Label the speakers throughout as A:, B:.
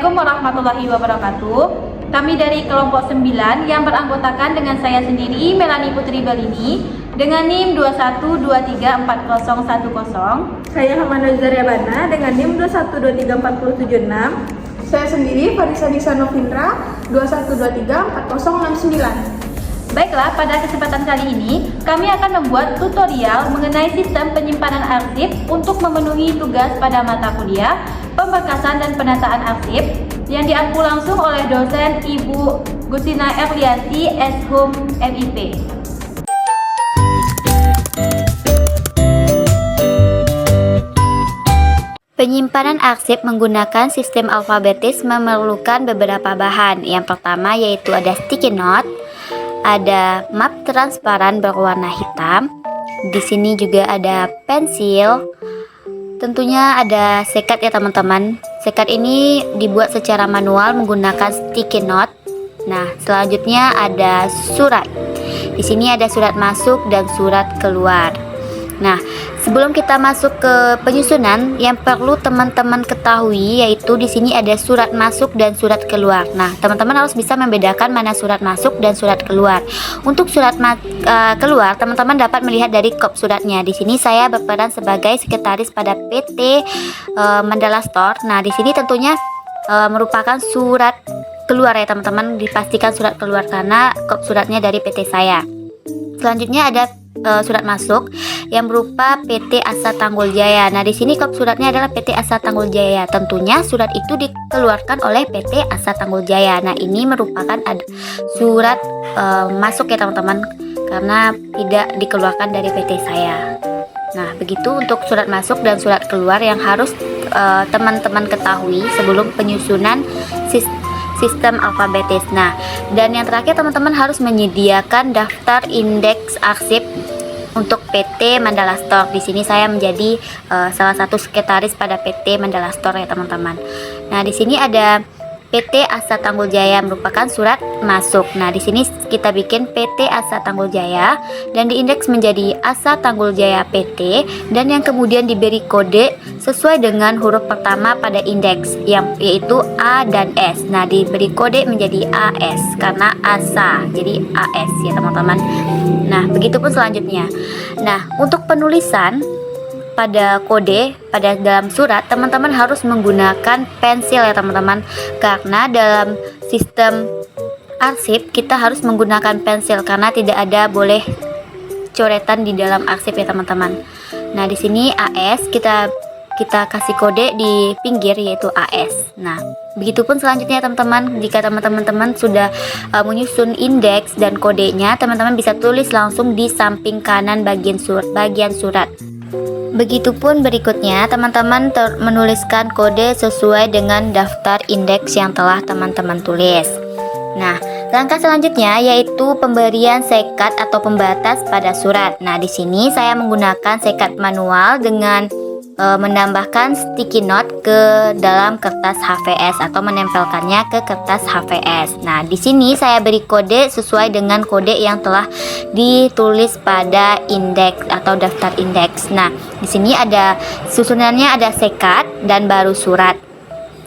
A: Assalamualaikum warahmatullahi wabarakatuh. Kami dari kelompok 9 yang beranggotakan dengan saya sendiri, Melani Putri Balini, dengan NIM 21234010.
B: Saya Hamana Zaryabana dengan NIM 21234076.
C: Saya sendiri Farisa Nisa Novindra 21234069.
A: Baiklah, pada kesempatan kali ini kami akan membuat tutorial mengenai sistem penyimpanan arsip untuk memenuhi tugas pada mata kuliah pemberkasan dan penataan arsip yang diampu langsung oleh dosen Ibu Gustina Erlianti, Eshum MIP.
D: Penyimpanan arsip menggunakan sistem alfabetis memerlukan beberapa bahan. Yang pertama yaitu ada sticky note, ada map transparan berwarna hitam. Di sini juga ada pensil. Tentunya ada sekat ya teman-teman. Sekat ini dibuat secara manual menggunakan sticky note. Nah, selanjutnya ada surat. Di sini ada surat masuk dan surat keluar. Nah, sebelum kita masuk ke penyusunan, yang perlu teman-teman ketahui yaitu di sini ada surat masuk dan surat keluar. Nah, teman-teman harus bisa membedakan mana surat masuk dan surat keluar. Untuk surat keluar, teman-teman dapat melihat dari kop suratnya. Di sini saya berperan sebagai sekretaris pada PT Mandala Store. Nah, di sini tentunya merupakan surat keluar ya teman-teman. Dipastikan surat keluar karena kop suratnya dari PT saya. Selanjutnya ada surat masuk yang berupa PT Asa Tanggul Jaya. Nah, di sini kop suratnya adalah PT Asa Tanggul Jaya. Tentunya surat itu dikeluarkan oleh PT Asa Tanggul Jaya. Nah, ini merupakan surat masuk ya teman-teman, karena tidak dikeluarkan dari PT saya. Nah, begitu untuk surat masuk dan surat keluar yang harus teman-teman ketahui sebelum penyusunan sistem alfabetis. Nah, dan yang terakhir teman-teman harus menyediakan daftar indeks arsip untuk PT Mandala Store. Di sini saya menjadi salah satu sekretaris pada PT Mandala Store ya teman-teman. Nah, di sini ada PT Asa Tanggul Jaya merupakan surat masuk. Nah, di sini kita bikin PT Asa Tanggul Jaya dan diindeks menjadi Asa Tanggul Jaya PT, dan yang kemudian diberi kode sesuai dengan huruf pertama pada indeks yang yaitu A dan S. Nah, diberi kode menjadi AS karena Asa, jadi AS ya teman-teman. Nah, begitupun selanjutnya. Nah, untuk penulisan pada kode pada dalam surat, teman-teman harus menggunakan pensil ya teman-teman, karena dalam sistem arsip kita harus menggunakan pensil karena tidak ada boleh coretan di dalam arsip ya teman-teman. Nah, di sini AS kita kasih kode di pinggir yaitu AS. Nah, begitupun selanjutnya teman-teman, jika teman-teman sudah menyusun indeks dan kodenya, teman-teman bisa tulis langsung di samping kanan bagian surat. Begitupun berikutnya, teman-teman menuliskan kode sesuai dengan daftar indeks yang telah teman-teman tulis. Nah, langkah selanjutnya yaitu pemberian sekat atau pembatas pada surat. Nah, di sini saya menggunakan sekat manual dengan menambahkan sticky note ke dalam kertas HVS atau menempelkannya ke kertas HVS. Nah, di sini saya beri kode sesuai dengan kode yang telah ditulis pada indeks atau daftar indeks. Nah, di sini ada susunannya, ada sekat dan baru surat.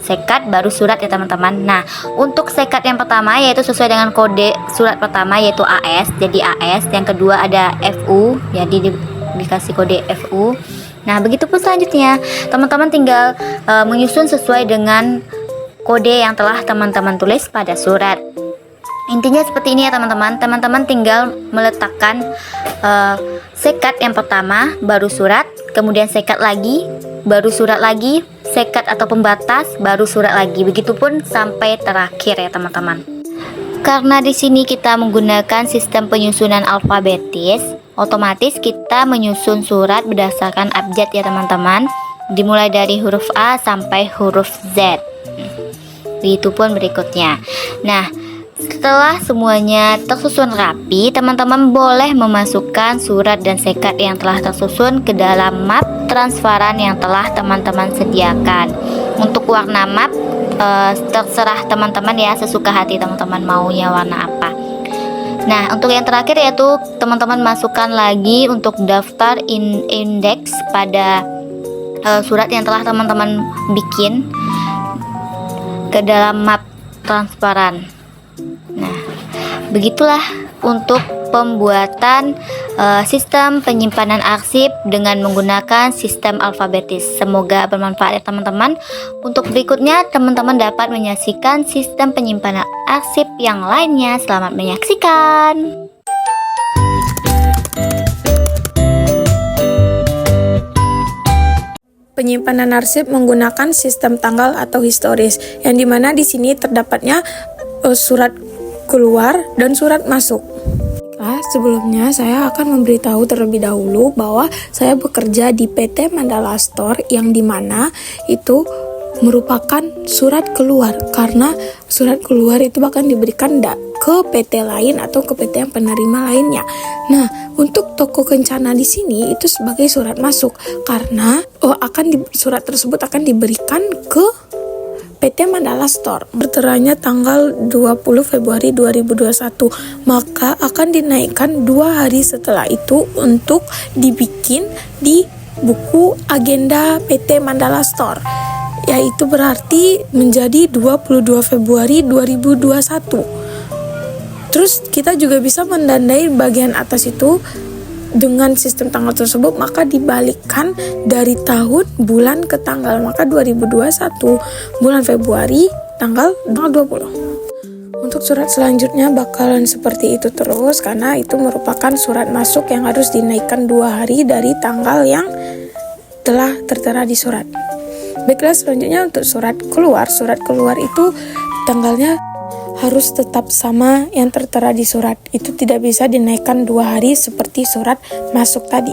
D: Sekat baru surat ya teman-teman. Nah, untuk sekat yang pertama yaitu sesuai dengan kode surat pertama yaitu AS, jadi AS. Yang kedua ada FU, jadi dikasih kode FU. Nah, begitupun selanjutnya, teman-teman tinggal menyusun sesuai dengan kode yang telah teman-teman tulis pada surat. Intinya seperti ini ya teman-teman. Teman-teman tinggal meletakkan sekat yang pertama, baru surat, kemudian sekat lagi, baru surat lagi, sekat atau pembatas, baru surat lagi. Begitupun sampai terakhir ya teman-teman. Karena di sini kita menggunakan sistem penyusunan alfabetis, otomatis kita menyusun surat berdasarkan abjad ya teman-teman, dimulai dari huruf A sampai huruf Z. Begitupun berikutnya. Nah, setelah semuanya tersusun rapi, teman-teman boleh memasukkan surat dan sekat yang telah tersusun ke dalam map transparan yang telah teman-teman sediakan. Untuk warna map terserah teman-teman ya, sesuka hati teman-teman maunya warna apa. Nah, untuk yang terakhir yaitu teman-teman masukkan lagi untuk daftar indeks pada surat yang telah teman-teman bikin. ke dalam map transparan. Nah, begitulah untuk pembuatan sistem penyimpanan arsip dengan menggunakan sistem alfabetis. Semoga bermanfaat ya teman-teman. Untuk berikutnya teman-teman dapat menyaksikan sistem penyimpanan arsip yang lainnya. Selamat menyaksikan.
B: Penyimpanan arsip menggunakan sistem tanggal atau historis, yang dimana di sini terdapatnya surat keluar dan surat masuk. Nah, sebelumnya saya akan memberitahu terlebih dahulu bahwa saya bekerja di PT Mandala Store, yang dimana itu merupakan surat keluar, karena surat keluar itu bahkan diberikan ke PT lain atau ke PT yang penerima lainnya. Nah, untuk toko Kencana di sini itu sebagai surat masuk, karena surat tersebut akan diberikan ke PT Mandala Store. Berteranya tanggal 20 Februari 2021, maka akan dinaikkan 2 hari setelah itu untuk dibikin di buku agenda PT Mandala Store, yaitu berarti menjadi 22 Februari 2021. Terus kita juga bisa mendandai bagian atas itu dengan sistem tanggal tersebut, maka dibalikkan dari tahun, bulan ke tanggal, maka 2021 bulan Februari tanggal 20. Untuk surat selanjutnya bakalan seperti itu terus, karena itu merupakan surat masuk yang harus dinaikkan 2 hari dari tanggal yang telah tertera di surat. Baiklah, selanjutnya untuk surat keluar itu tanggalnya harus tetap sama yang tertera di surat. Itu tidak bisa dinaikkan 2 hari seperti surat masuk tadi.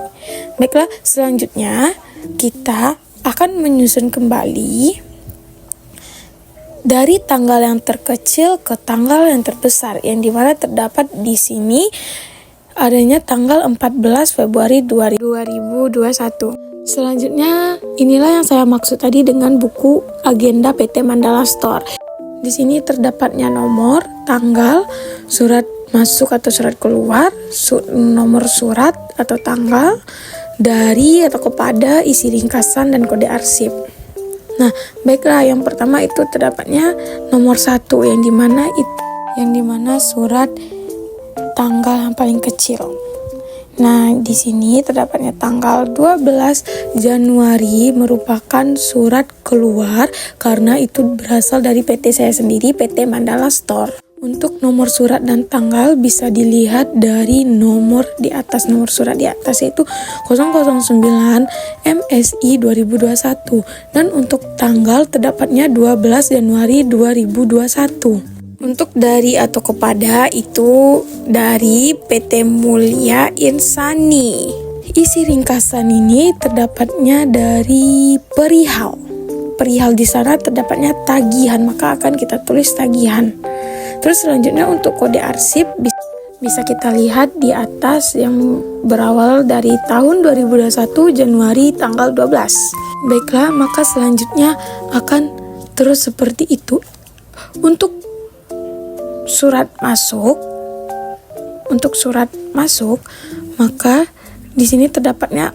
B: Baiklah, selanjutnya kita akan menyusun kembali dari tanggal yang terkecil ke tanggal yang terbesar, yang dimana terdapat di sini adanya tanggal 14 Februari 2021. Selanjutnya, inilah yang saya maksud tadi dengan buku agenda PT Mandala Store. Di sini terdapatnya nomor, tanggal, surat masuk atau surat keluar, nomor surat atau tanggal, dari atau kepada, isi ringkasan, dan kode arsip. Nah, baiklah, yang pertama itu terdapatnya nomor 1, yang dimana surat tanggal yang paling kecil. Nah, di sini terdapatnya tanggal 12 Januari merupakan surat keluar, karena itu berasal dari PT saya sendiri, PT Mandala Store. Untuk nomor surat dan tanggal bisa dilihat dari nomor di atas. Nomor surat di atas itu 009 MSI 2021, dan untuk tanggal terdapatnya 12 Januari 2021. Untuk dari atau kepada itu dari PT Mulia Insani. Isi ringkasan ini terdapatnya dari perihal. Perihal di sana terdapatnya tagihan, maka akan kita tulis tagihan. Terus selanjutnya untuk kode arsip bisa kita lihat di atas, yang berawal dari tahun 2021 Januari tanggal 12. Baiklah, maka selanjutnya akan terus seperti itu. Untuk surat masuk, maka di sini terdapatnya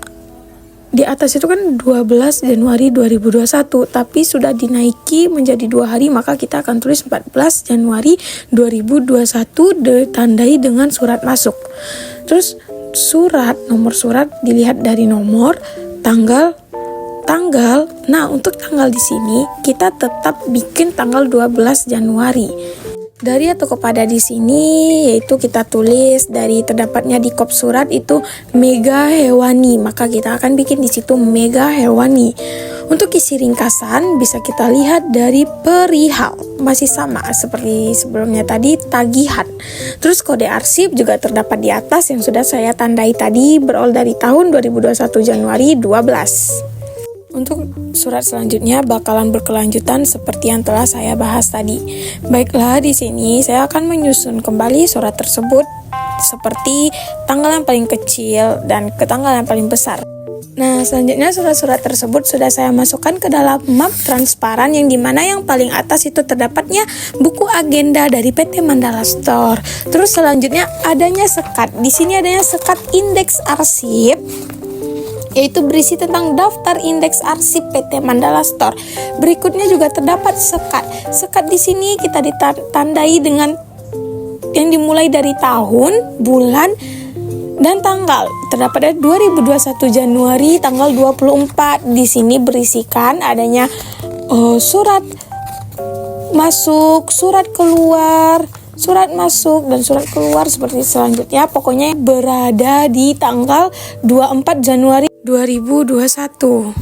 B: di atas itu kan 12 Januari 2021, tapi sudah dinaiki menjadi 2 hari, maka kita akan tulis 14 Januari 2021 ditandai dengan surat masuk. Terus nomor surat dilihat dari nomor, tanggal. Nah, untuk tanggal di sini kita tetap bikin tanggal 12 Januari. Dari atau kepada di sini yaitu kita tulis dari terdapatnya di kop surat itu Mega Hewani, maka kita akan bikin di situ Mega Hewani. Untuk isi ringkasan bisa kita lihat dari perihal, masih sama seperti sebelumnya tadi, tagihan. Terus kode arsip juga terdapat di atas yang sudah saya tandai tadi, berawal dari tahun 2021 Januari 12. Untuk surat selanjutnya bakalan berkelanjutan seperti yang telah saya bahas tadi. Baiklah, di sini saya akan menyusun kembali surat tersebut seperti tanggal yang paling kecil dan ke tanggal yang paling besar. Nah, selanjutnya surat-surat tersebut sudah saya masukkan ke dalam map transparan, yang dimana yang paling atas itu terdapatnya buku agenda dari PT Mandala Store. Terus selanjutnya adanya sekat. Di sini adanya sekat indeks arsip yaitu berisi tentang daftar indeks arsip PT Mandala Store. Berikutnya juga terdapat sekat. Sekat di sini kita ditandai dengan yang dimulai dari tahun, bulan, dan tanggal. Terdapat dari 2021 Januari tanggal 24. Di sini berisikan adanya surat masuk, surat keluar, surat masuk dan surat keluar seperti selanjutnya. Pokoknya berada di tanggal 24 Januari 2021.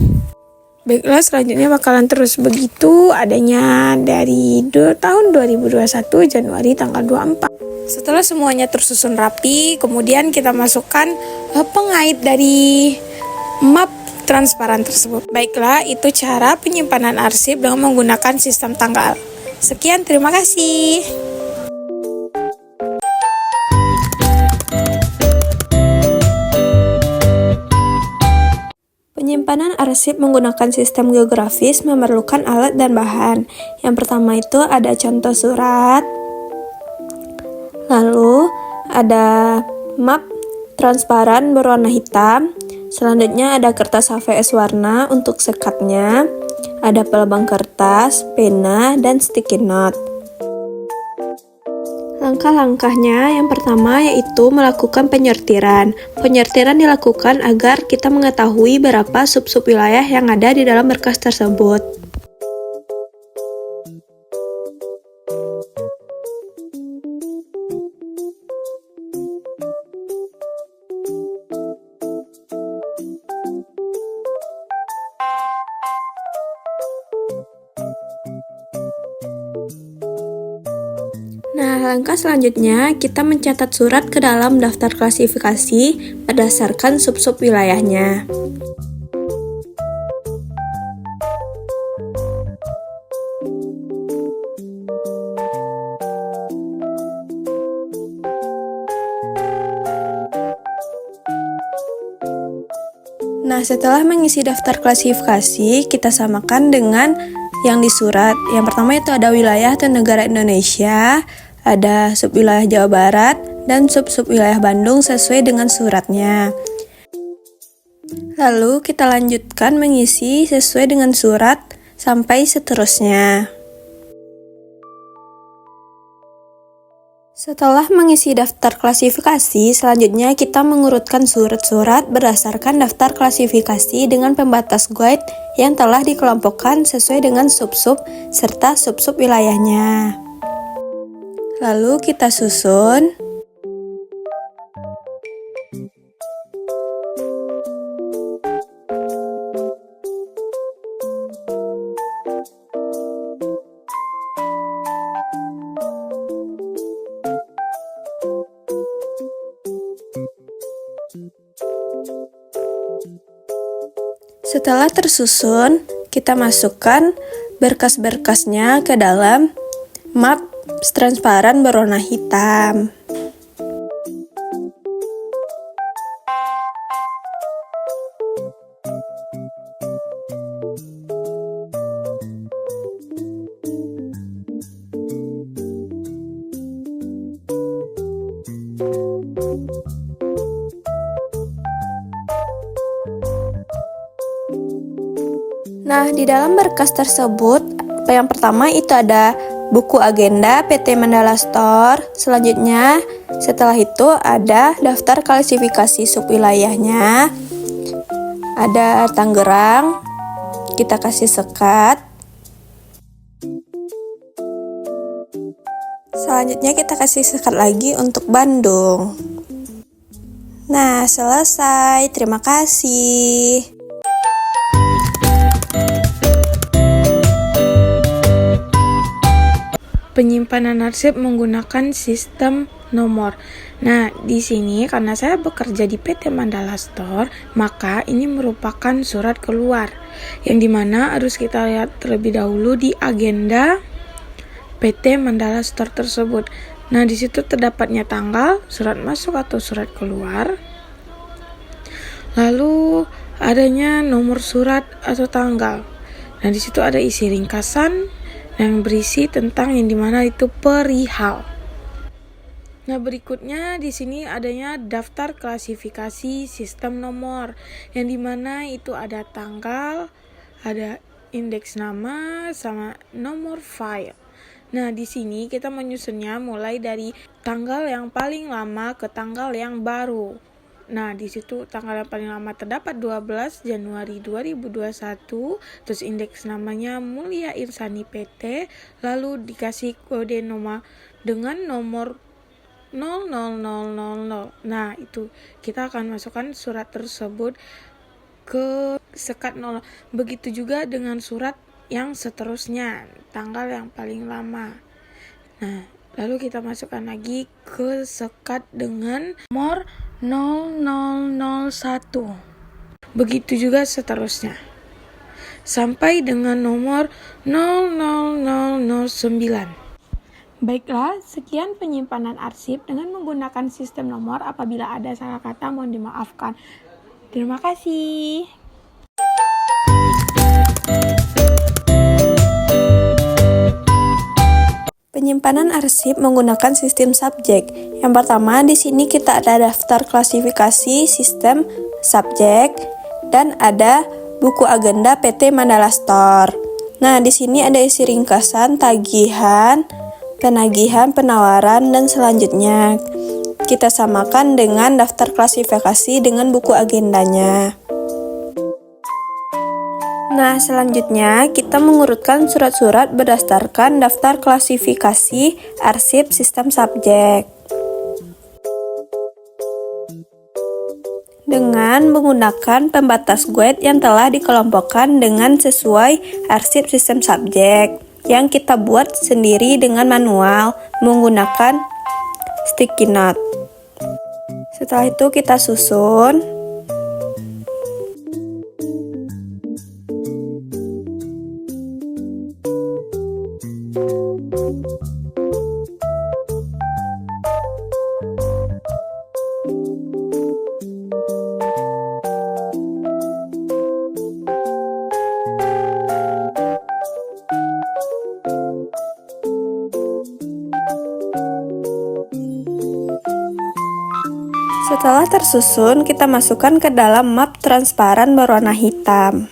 B: Baiklah, selanjutnya bakalan terus begitu adanya dari tahun 2021 Januari tanggal 24. Setelah semuanya tersusun rapi, kemudian kita masukkan pengait dari map transparan tersebut. Baiklah, itu cara penyimpanan arsip dengan menggunakan sistem tanggal. Sekian, terima kasih. Penyimpanan arsip menggunakan sistem geografis memerlukan alat dan bahan. Yang pertama itu ada contoh surat, lalu ada map transparan berwarna hitam, selanjutnya ada kertas HVS warna untuk sekatnya, ada pelebang kertas, pena, dan sticky note. Langkah-langkahnya yang pertama yaitu melakukan penyortiran. Penyortiran dilakukan agar kita mengetahui berapa sub-sub wilayah yang ada di dalam berkas tersebut. Nah, langkah selanjutnya kita mencatat surat ke dalam daftar klasifikasi berdasarkan sub-sub wilayahnya. Nah, setelah mengisi daftar klasifikasi, kita samakan dengan yang di surat. Yang pertama itu ada wilayah atau negara Indonesia, ada subwilayah Jawa Barat, dan sub-sub wilayah Bandung sesuai dengan suratnya. Lalu kita lanjutkan mengisi sesuai dengan surat sampai seterusnya. Setelah mengisi daftar klasifikasi, selanjutnya kita mengurutkan surat-surat berdasarkan daftar klasifikasi dengan pembatas guide yang telah dikelompokkan sesuai dengan sub-sub serta sub-sub wilayahnya. Lalu kita susun. Setelah tersusun, kita masukkan berkas-berkasnya ke dalam map transparan berwarna hitam. Nah, di dalam berkas tersebut, yang pertama itu ada buku agenda PT Mandala Store. Selanjutnya, setelah itu ada daftar klasifikasi subwilayahnya. Ada Tangerang, kita kasih sekat. Selanjutnya kita kasih sekat lagi untuk Bandung. Nah, selesai. Terima kasih. Penyimpanan arsip menggunakan sistem nomor. Nah, di sini karena saya bekerja di PT Mandala Store, maka ini merupakan surat keluar yang dimana harus kita lihat terlebih dahulu di agenda PT Mandala Store tersebut. Nah, di situ terdapatnya tanggal, surat masuk atau surat keluar. Lalu adanya nomor surat atau tanggal. Nah, di situ ada isi ringkasan yang berisi tentang yang dimana itu perihal. Nah, berikutnya di sini adanya daftar klasifikasi sistem nomor, yang dimana itu ada tanggal, ada indeks nama, sama nomor file. Nah, di sini kita menyusunnya mulai dari tanggal yang paling lama ke tanggal yang baru. Nah, di situ tanggal yang paling lama terdapat 12 Januari 2021, terus indeks namanya Mulia Irsani PT, lalu dikasih kode nomor dengan nomor 00000. Nah, itu kita akan masukkan surat tersebut ke sekat 0. Begitu juga dengan surat yang seterusnya, tanggal yang paling lama. Nah, lalu kita masukkan lagi ke sekat dengan nomor 0001. Begitu juga seterusnya. Sampai dengan nomor 00009. Baiklah, sekian penyimpanan arsip dengan menggunakan sistem nomor. Apabila ada salah kata, mohon dimaafkan. Terima kasih.
E: Penyimpanan arsip menggunakan sistem subjek. Yang pertama, di sini kita ada daftar klasifikasi sistem subjek dan ada buku agenda PT Mandala Store. Nah, di sini ada isi ringkasan, tagihan, penagihan, penawaran, dan selanjutnya kita samakan dengan daftar klasifikasi dengan buku agendanya. Nah, selanjutnya kita mengurutkan surat-surat berdasarkan daftar klasifikasi arsip sistem subjek. Dengan menggunakan pembatas guide yang telah dikelompokkan dengan sesuai arsip sistem subjek, yang kita buat sendiri dengan manual menggunakan sticky note. Setelah itu kita susun. Setelah tersusun, kita masukkan ke dalam map transparan berwarna hitam.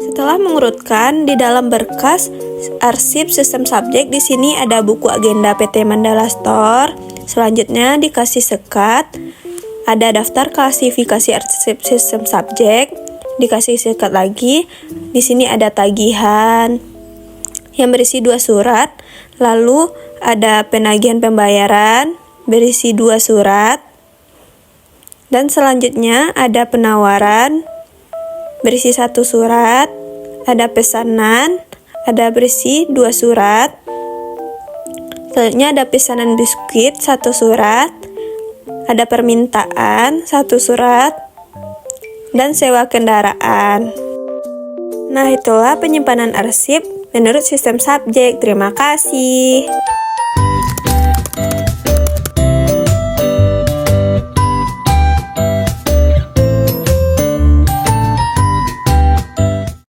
E: Setelah mengurutkan di dalam berkas arsip sistem subjek, di sini ada buku agenda PT Mandala Store. Selanjutnya dikasih sekat, ada daftar klasifikasi arsip sistem subjek, dikasih sekat lagi. Di sini ada tagihan yang berisi 2 surat, lalu ada penagihan pembayaran berisi 2 surat, dan selanjutnya ada penawaran berisi 1 surat, ada pesanan, ada berisi 2 surat. Selanjutnya ada pesanan biskuit 1 surat, ada permintaan 1 surat, dan sewa kendaraan. Nah, itulah penyimpanan arsip menurut sistem subjek. Terima kasih.